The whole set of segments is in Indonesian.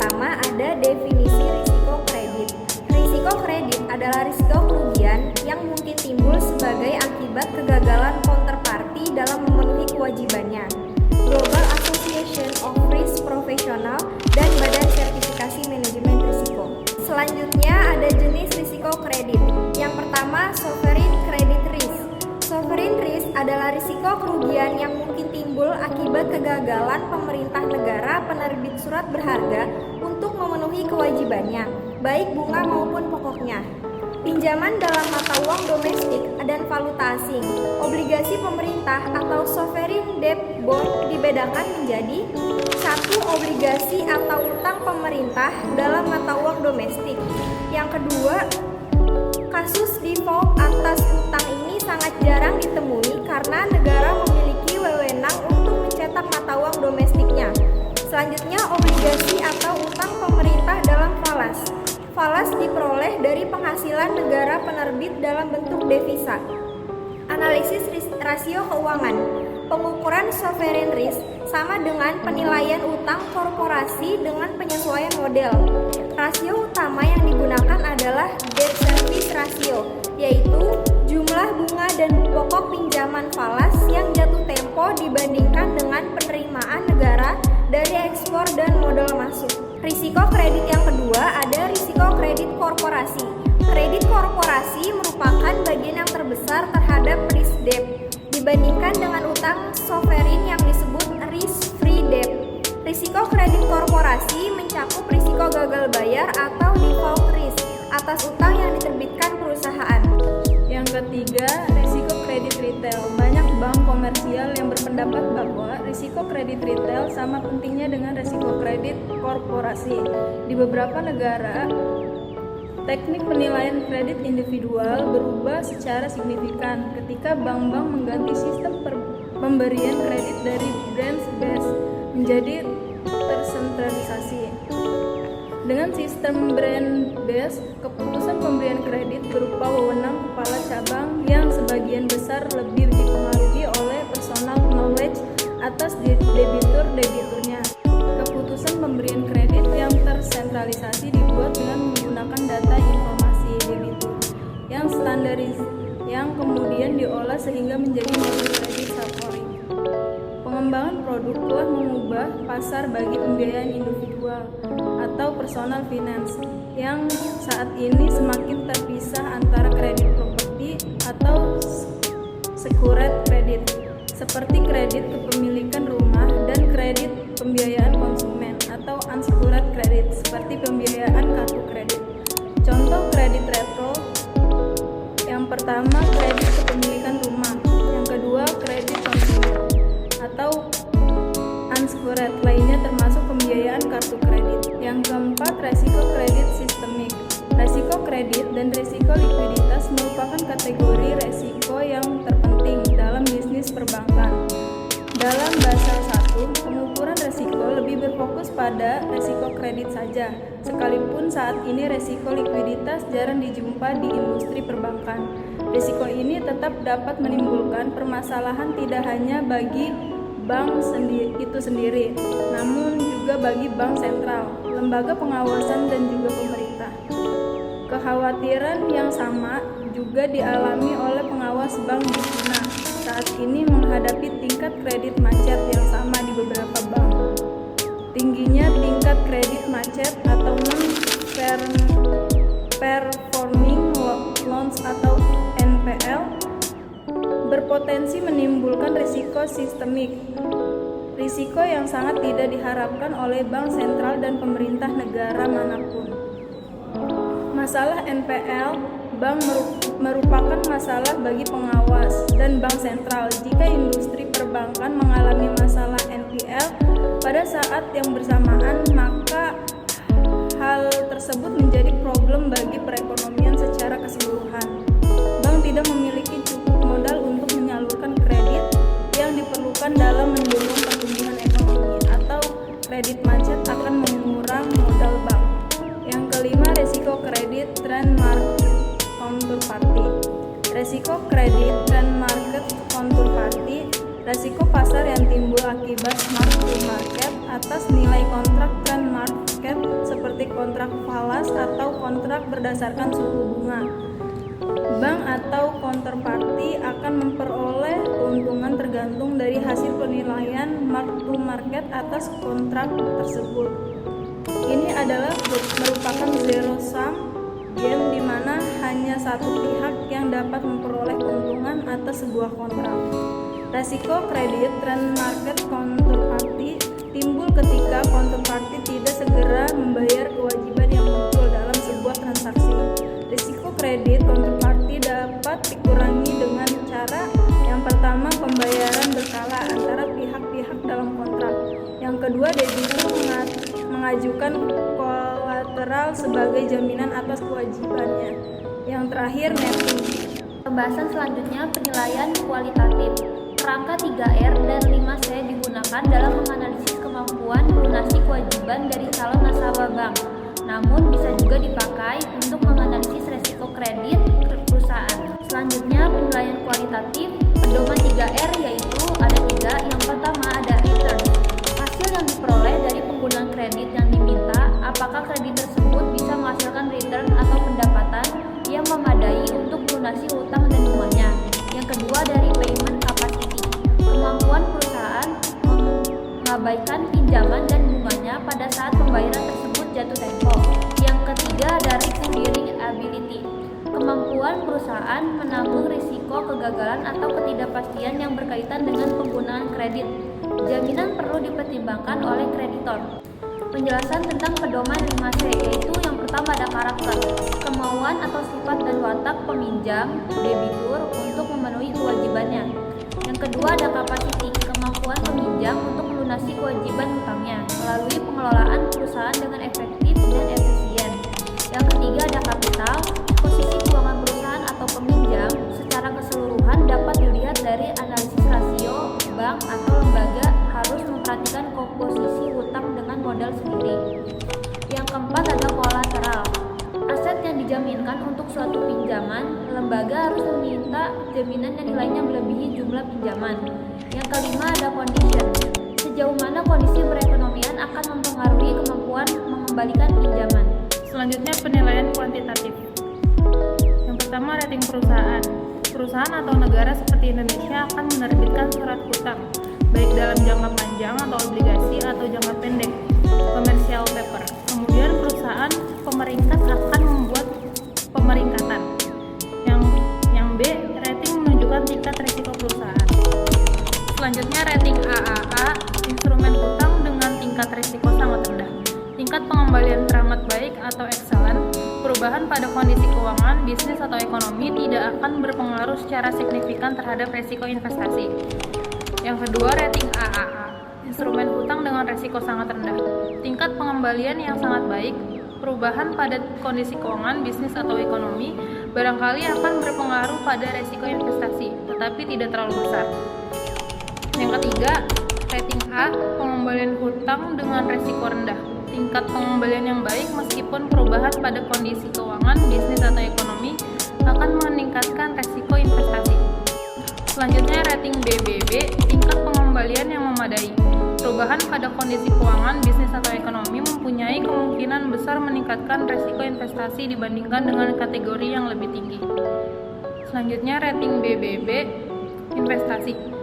pertama ada definisi risiko kredit. Risiko kredit adalah risiko kerugian yang mungkin timbul sebagai akibat kegagalan counterparty dalam memenuhi kewajibannya. Global Association of Risk Professional dan Badan Sertifikasi Manajemen Risiko. Selanjutnya ada jenis risiko kredit. Yang pertama, sovereign credit risk. Sovereign risk adalah risiko kerugian yang mungkin timbul akibat kegagalan pemerintah negara penerbit surat berharga untuk memenuhi kewajibannya, baik bunga maupun pokoknya. Pinjaman dalam mata uang domestik dan valuta asing. Obligasi pemerintah atau sovereign debt bond dibedakan menjadi satu, obligasi atau utang pemerintah dalam mata uang domestik. Yang kedua, kasus default atas utang ini sangat jarang ditemui karena negara memiliki wewenang untuk mencetak mata uang domestiknya. Selanjutnya, obligasi atau utang pemerintah dalam falas. Falas diperoleh dari penghasilan negara penerbit dalam bentuk devisa. Analisis rasio keuangan. Pengukuran sovereign risk sama dengan penilaian utang korporasi dengan penyesuaian model. Rasio utama yang digunakan adalah debt service ratio, yaitu jumlah bunga dan pokok pinjaman falas yang jatuh tempo dibandingkan dengan penerimaan negara dari ekspor dan modal masuk. Risiko kredit yang kedua ada risiko kredit korporasi. Kredit korporasi merupakan bagian yang terbesar terhadap risk debt dibandingkan dengan utang sovereign yang disebut risk free debt. Risiko kredit korporasi mencakup risiko gagal bayar atau default risk atas utang yang diterbitkan perusahaan. Yang ketiga, risiko kredit retail. Banyak bank komersial yang berpendapat bahwa risiko kredit retail sama pentingnya dengan risiko kredit korporasi. Di beberapa negara, teknik penilaian kredit individual berubah secara signifikan ketika bank-bank mengganti sistem pemberian kredit dari branch-based menjadi tersentralisasi. Dengan sistem brand-based, keputusan pemberian kredit berupa wewenang kepala cabang yang sebagian besar lebih dipengaruhi oleh personal knowledge atas debitur-debiturnya. Keputusan pemberian kredit yang tersentralisasi dibuat dengan menggunakan data informasi debitur yang standaris yang kemudian diolah sehingga menjadi model kredit scoring. Pengembangan produk telah mengubah pasar bagi pembiayaan individual atau personal finance yang saat ini semakin terpisah antara kredit properti atau secured kredit seperti kredit kepemilikan rumah dan kredit pembiayaan konsumen atau unsecured kredit seperti pembiayaan kartu kredit. Contoh kredit retro yang pertama kredit kepemilikan rumah, yang kedua kredit konsumen atau unsecured lainnya termasuk pembiayaan kartu kredit. Yang keempat, resiko kredit sistemik. Resiko kredit dan resiko likuiditas merupakan kategori resiko yang terpenting dalam bisnis perbankan. Dalam Basel 1, pengukuran resiko lebih berfokus pada resiko kredit saja, sekalipun saat ini resiko likuiditas jarang dijumpa di industri perbankan. Resiko ini tetap dapat menimbulkan permasalahan tidak hanya bagi bank itu sendiri, namun juga bagi bank sentral, lembaga pengawasan dan juga pemerintah. Kekhawatiran yang sama juga dialami oleh pengawas bank di Cina saat ini menghadapi tingkat kredit macet yang sama di beberapa bank. Tingginya tingkat kredit macet atau non-performing loans atau NPL berpotensi menimbulkan risiko sistemik, risiko yang sangat tidak diharapkan oleh bank sentral dan pemerintah negara manapun. Masalah NPL bank merupakan masalah bagi pengawas dan bank sentral. Jika industri perbankan mengalami masalah NPL pada saat yang bersamaan, maka hal tersebut menjadi problem bagi perekonomian secara keseluruhan. Bank tidak memiliki cukup modal untuk menyalurkan kredit yang diperlukan dalam mendorong pertumbuhan ekonomi, atau kredit macet akan mengurang modal bank. Yang kelima, resiko kredit trend market counterparty. Resiko kredit trend market counterparty, resiko pasar yang timbul akibat mark to market atas nilai kontrak trend market kontrak falas atau kontrak berdasarkan suku bunga. Bank atau counterparty akan memperoleh keuntungan tergantung dari hasil penilaian mark to market atas kontrak tersebut. Ini adalah merupakan zero sum game di mana hanya satu pihak yang dapat memperoleh keuntungan atas sebuah kontrak. Resiko kredit trend market counterparty timbul ketika counterparty tidak segera membayar kewajiban yang muncul dalam sebuah transaksi. Risiko kredit counterparty dapat dikurangi dengan cara yang pertama, pembayaran berkala antara pihak-pihak dalam kontrak. Yang kedua, debitur mengajukan kolateral sebagai jaminan atas kewajibannya. Yang terakhir, netting. Pembahasan selanjutnya penilaian kualitatif. Kerangka 3R dan 5C digunakan dalam menganalisis kemampuan melunasi kewajiban dari calon nasabah bank. Namun bisa juga dipakai untuk menganalisis resiko kredit perusahaan. Selanjutnya penilaian kualitatif pedoman 3R yaitu ada 3. Yang pertama ada return. Hasil yang diperoleh dari penggunaan kredit yang diminta, apakah kredit tersebut bisa menghasilkan return atau pendapatan yang memadai untuk melunasi utang dan bunganya. Yang kedua dari payment capacity. Kemampuan perusahaan mengabaikan pinjaman dan bunganya pada saat pembayaran tersebut jatuh tempo. Yang ketiga ada risk bearing ability. Kemampuan perusahaan menanggung risiko kegagalan atau ketidakpastian yang berkaitan dengan penggunaan kredit. Jaminan perlu dipertimbangkan oleh kreditor. Penjelasan tentang pedoman 5C yaitu yang pertama ada karakter, kemauan atau sifat dan watak peminjam, debitur untuk memenuhi kewajibannya. Yang kedua ada capacity, kemampuan peminjam untuk melunasi kewajiban hutangnya melalui pengelolaan perusahaan dengan efektif dan efisien. Yang ketiga ada kapital, posisi keuangan perusahaan atau peminjam secara keseluruhan dapat dilihat dari analisis rasio bank atau lembaga harus memperhatikan komposisi hutang dengan modal sendiri. Yang keempat ada kolateral, aset yang dijaminkan untuk suatu pinjaman, lembaga harus meminta jaminan yang nilainya melebihi jumlah pinjaman. Yang kelima ada condition, sejauh mana kondisi perekonomian akan mempengaruhi kemampuan mengembalikan pinjaman. Selanjutnya penilaian kuantitatif. Yang pertama rating perusahaan. Perusahaan atau negara seperti Indonesia akan menerbitkan surat hutang, baik dalam jangka panjang atau obligasi atau jangka pendek, commercial paper. Kemudian perusahaan pemeringkat akan membuat pemeringkatan. Yang B, rating menunjukkan tingkat risiko perusahaan. Selanjutnya rating AAA, instrumen hutang dengan tingkat risiko sangat rendah. Tingkat pengembalian teramat baik atau excellent. Perubahan pada kondisi keuangan, bisnis atau ekonomi tidak akan berpengaruh secara signifikan terhadap risiko investasi. Yang kedua, rating AAA, instrumen hutang dengan risiko sangat rendah. Tingkat pengembalian yang sangat baik. Perubahan pada kondisi keuangan, bisnis atau ekonomi barangkali akan berpengaruh pada risiko investasi, tetapi tidak terlalu besar. Yang ketiga, rating A, pengembalian hutang dengan risiko rendah. Tingkat pengembalian yang baik meskipun perubahan pada kondisi keuangan, bisnis atau ekonomi akan meningkatkan risiko investasi. Selanjutnya rating BBB, tingkat pengembalian yang memadai. Perubahan pada kondisi keuangan, bisnis atau ekonomi mempunyai kemungkinan besar meningkatkan risiko investasi dibandingkan dengan kategori yang lebih tinggi. Selanjutnya rating BBB, investasi.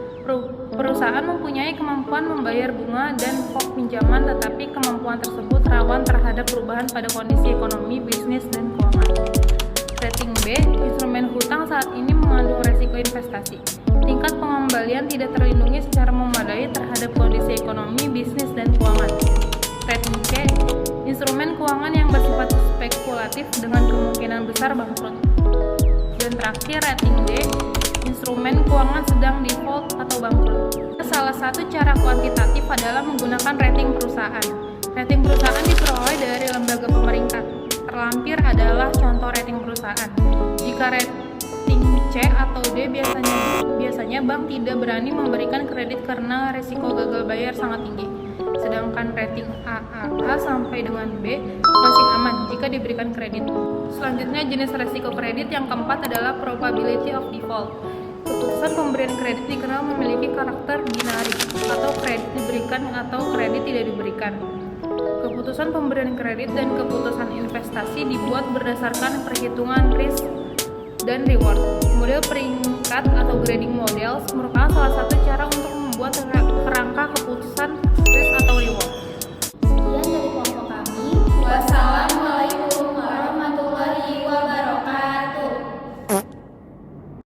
Perusahaan mempunyai kemampuan membayar bunga dan pokok pinjaman, tetapi kemampuan tersebut rawan terhadap perubahan pada kondisi ekonomi, bisnis, dan keuangan. Rating B, instrumen hutang saat ini mengandung risiko investasi. Tingkat pengembalian tidak terlindungi secara memadai terhadap kondisi ekonomi, bisnis, dan keuangan. Rating C, instrumen keuangan yang bersifat spekulatif dengan kemungkinan besar bangkrut. Dan terakhir rating D, instrumen keuangan sedang default atau bangkrut. Salah satu cara kuantitatif adalah menggunakan rating perusahaan. Rating perusahaan diperoleh dari lembaga pemeringkat. Terlampir adalah contoh rating perusahaan. Jika rating C atau D biasanya bank tidak berani memberikan kredit karena risiko gagal bayar sangat tinggi. Sedangkan rating AAA sampai dengan B masih aman jika diberikan kredit. Selanjutnya jenis risiko kredit yang keempat adalah probability of default. Keputusan pemberian kredit dikenal memiliki karakter binari, atau kredit diberikan atau kredit tidak diberikan. Keputusan pemberian kredit dan keputusan investasi dibuat berdasarkan perhitungan risk dan reward. Model peringkat atau grading models merupakan salah satu cara untuk membuat kerangka keputusan